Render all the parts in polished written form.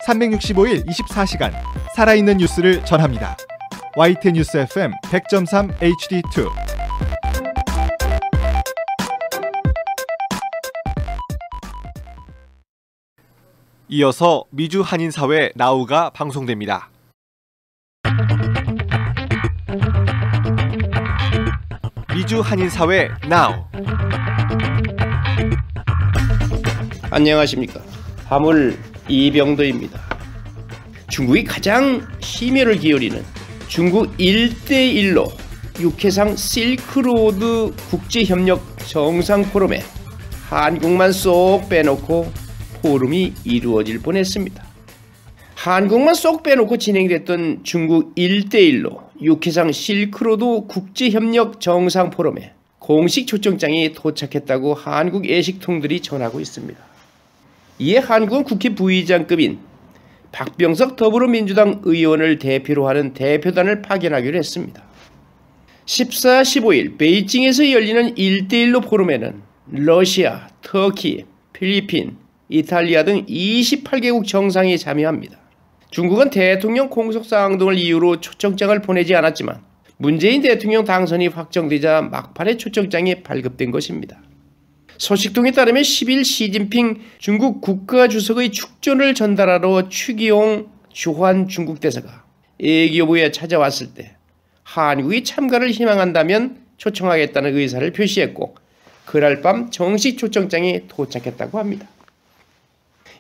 365일 24시간 살아있는 뉴스를 전합니다. YTN 뉴스 FM 100.3 HD2. 이어서 미주 한인사회 나우가 방송됩니다. 미주 한인사회 나우. 안녕하십니까. 화물 이병도입니다. 중국이 가장 심혈을 기울이는 중국 1대1로 육해상 실크로드 국제협력 정상포럼에 한국만 쏙 빼놓고 포럼이 이루어질 뻔했습니다. 한국만 쏙 빼놓고 진행됐던 중국 1대1로 육해상 실크로드 국제협력 정상포럼에 공식 초청장이 도착했다고 한국 애식통들이 전하고 있습니다. 이에 한국은 국회 부의장급인 박병석 더불어민주당 의원을 대표로 하는 대표단을 파견하기로 했습니다. 14, 15일 베이징에서 열리는 1대1로 포럼에는 러시아, 터키, 필리핀, 이탈리아 등 28개국 정상이 참여합니다. 중국은 대통령 공석사항 등을 이유로 초청장을 보내지 않았지만 문재인 대통령 당선이 확정되자 막판에 초청장이 발급된 것입니다. 소식통에 따르면 10일 시진핑 중국 국가주석의 축전을 전달하러 추기용 주한 중국 대사가 애교부에 찾아왔을 때 한국이 참가를 희망한다면 초청하겠다는 의사를 표시했고 그날 밤 정식 초청장이 도착했다고 합니다.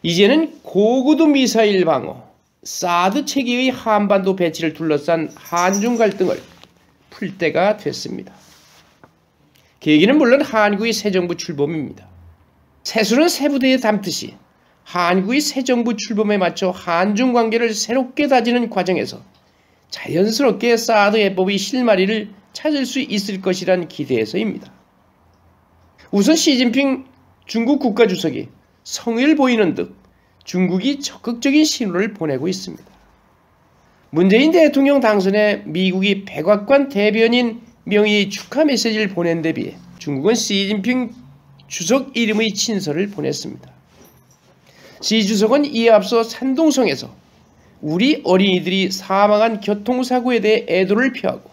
이제는 고고도 미사일 방어, 사드 체계의 한반도 배치를 둘러싼 한중 갈등을 풀 때가 됐습니다. 계기는 물론 한국의 새 정부 출범입니다. 새술은 새 부대에 담듯이 한국의 새 정부 출범에 맞춰 한중 관계를 새롭게 다지는 과정에서 자연스럽게 사드 해법의 실마리를 찾을 수 있을 것이란 기대에서입니다. 우선 시진핑 중국 국가주석이 성의를 보이는 듯 중국이 적극적인 신호를 보내고 있습니다. 문재인 대통령 당선에 미국이 백악관 대변인 명의의 축하 메시지를 보낸 데 비해 중국은 시진핑 주석 이름의 친서를 보냈습니다. 시 주석은 이에 앞서 산동성에서 우리 어린이들이 사망한 교통사고에 대해 애도를 표하고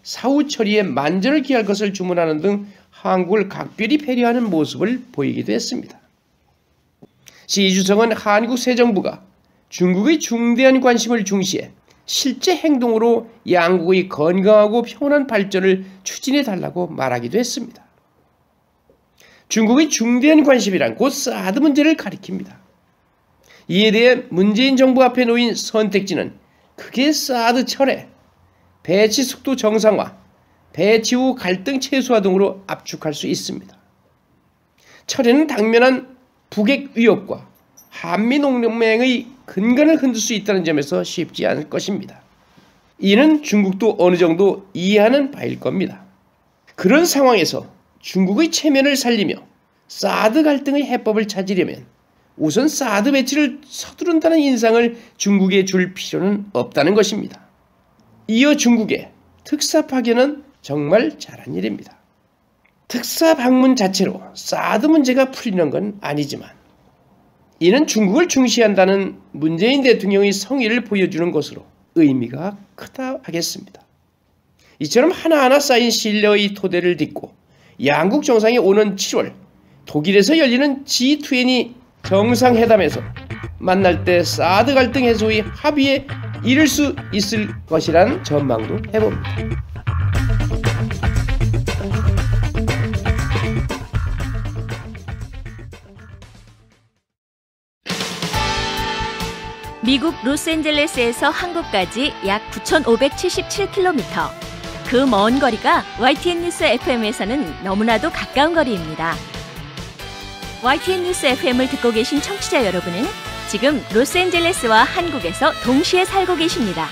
사후 처리에 만전을 기할 것을 주문하는 등 한국을 각별히 배려하는 모습을 보이기도 했습니다. 시 주석은 한국 새 정부가 중국의 중대한 관심을 중시해 실제 행동으로 양국의 건강하고 평온한 발전을 추진해달라고 말하기도 했습니다. 중국의 중대한 관심이란 곧 사드 문제를 가리킵니다. 이에 대해 문재인 정부 앞에 놓인 선택지는 크게 사드 철회, 배치 속도 정상화, 배치 후 갈등 최소화 등으로 압축할 수 있습니다. 철회는 당면한 북핵 위협과 한미동맹의 근간을 흔들 수 있다는 점에서 쉽지 않을 것입니다. 이는 중국도 어느 정도 이해하는 바일 겁니다. 그런 상황에서 중국의 체면을 살리며 사드 갈등의 해법을 찾으려면 우선 사드 배치를 서두른다는 인상을 중국에 줄 필요는 없다는 것입니다. 이어 중국의 특사 파견은 정말 잘한 일입니다. 특사 방문 자체로 사드 문제가 풀리는 건 아니지만 이는 중국을 중시한다는 문재인 대통령의 성의를 보여주는 것으로 의미가 크다 하겠습니다. 이처럼 하나하나 쌓인 신뢰의 토대를 딛고 양국 정상이 오는 7월 독일에서 열리는 G20 정상회담에서 만날 때 사드 갈등 해소의 합의에 이를 수 있을 것이라는 전망도 해봅니다. 미국 로스앤젤레스에서 한국까지 약 9,577km. 그 먼 거리가 YTN 뉴스 FM에서는 너무나도 가까운 거리입니다. YTN 뉴스 FM을 듣고 계신 청취자 여러분은 지금 로스앤젤레스와 한국에서 동시에 살고 계십니다.